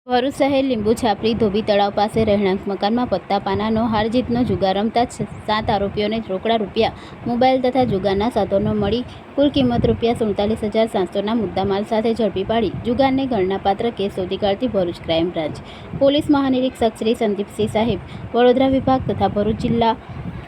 ભરૂચ શહેર લીંબુ છાપરી ધોબી તળાવ પાસે રહેણાંક મકાનમાં પત્તા પાનાનો હાર જીતનો જુગાર રમતા 7 આરોપીઓને રોકડા રૂપિયા, મોબાઈલ તથા જુગારના સાધનો મળી કુલ કિંમત ₹47,700ના મુદ્દામાલ સાથે ઝડપી પાડી જુગારને ગણનાપાત્ર કેસ શોધી કાઢતી ભરૂચ ક્રાઇમ બ્રાન્ચ પોલીસ મહાનિરીક્ષક શ્રી સંદીપસિંહ સાહેબ, વડોદરા વિભાગ તથા ભરૂચ જિલ્લા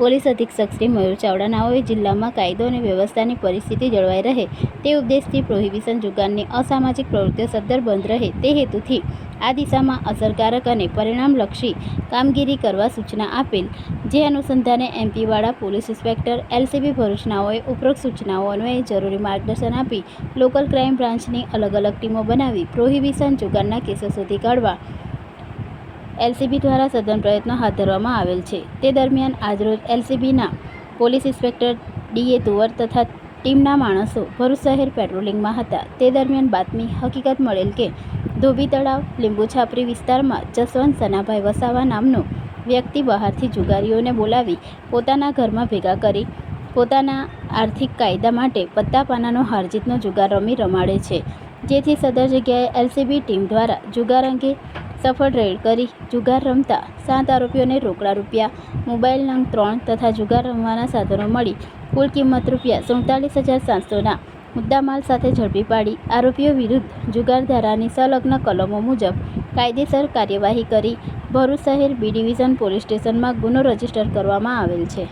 પોલીસ અધિક્ષક શ્રી મયુર ચાવડા નાઓએ જિલ્લામાં કાયદો અને વ્યવસ્થાની પરિસ્થિતિ જળવાઈ રહે તે ઉદ્દેશથી પ્રોહિબિશન જુગારની અસામાજિક પ્રવૃત્તિઓ સદ્ધર બંધ રહે તે હેતુથી આ દિશામાં અસરકારક અને પરિણામલક્ષી કામગીરી કરવા સૂચના આપેલ, જે અનુસંધાને એમપીવાળા પોલીસ ઇન્સ્પેક્ટર એલસીબી ભરૂચ નાઓએ ઉપરોક્ત સૂચનાઓ અન્વયે જરૂરી માર્ગદર્શન આપી લોકલ ક્રાઇમ બ્રાન્ચની અલગ અલગ ટીમો બનાવી પ્રોહિબિશન જુગારના કેસો શોધી કાઢવા એલસીબી દ્વારા સઘન પ્રયત્નો હાથ ધરવામાં આવેલ છે. તે દરમિયાન આજરોજ એલસીબીના પોલીસ ઇન્સ્પેક્ટર ડીએ તુવર તથા ટીમના માણસો ભરૂચ શહેર પેટ્રોલિંગમાં હતા. તે દરમિયાન બાતમી હકીકત મળેલ કે ધોબી તળાવ, લીંબુ છાપરી વિસ્તારમાં જસવંત સનાભાઈ વસાવા નામનો વ્યક્તિ બહારથી જુગારીઓને બોલાવી પોતાના ઘરમાં ભેગા કરી પોતાના આર્થિક કાયદા માટે પત્તા પાનાનો હારજીતનો જુગાર રમાડે છે, જેથી સદર જગ્યાએ એલસીબી ટીમ દ્વારા જુગાર અંગે સફળ રેડ કરી જુગાર રમતા 7 આરોપીઓને રોકડા રૂપિયા, મોબાઈલ નંગ 3 તથા જુગાર રમવાના સાધનો મળી કુલ કિંમત ₹47,700ના મુદ્દામાલ સાથે ઝડપી પાડી આરોપીઓ વિરુદ્ધ જુગાર ધારાની સંલગ્ન કલમો મુજબ કાયદેસર કાર્યવાહી કરી ભરૂચ શહેર બી ડિવિઝન પોલીસ સ્ટેશનમાં ગુનો રજીસ્ટર કરવામાં આવેલ છે.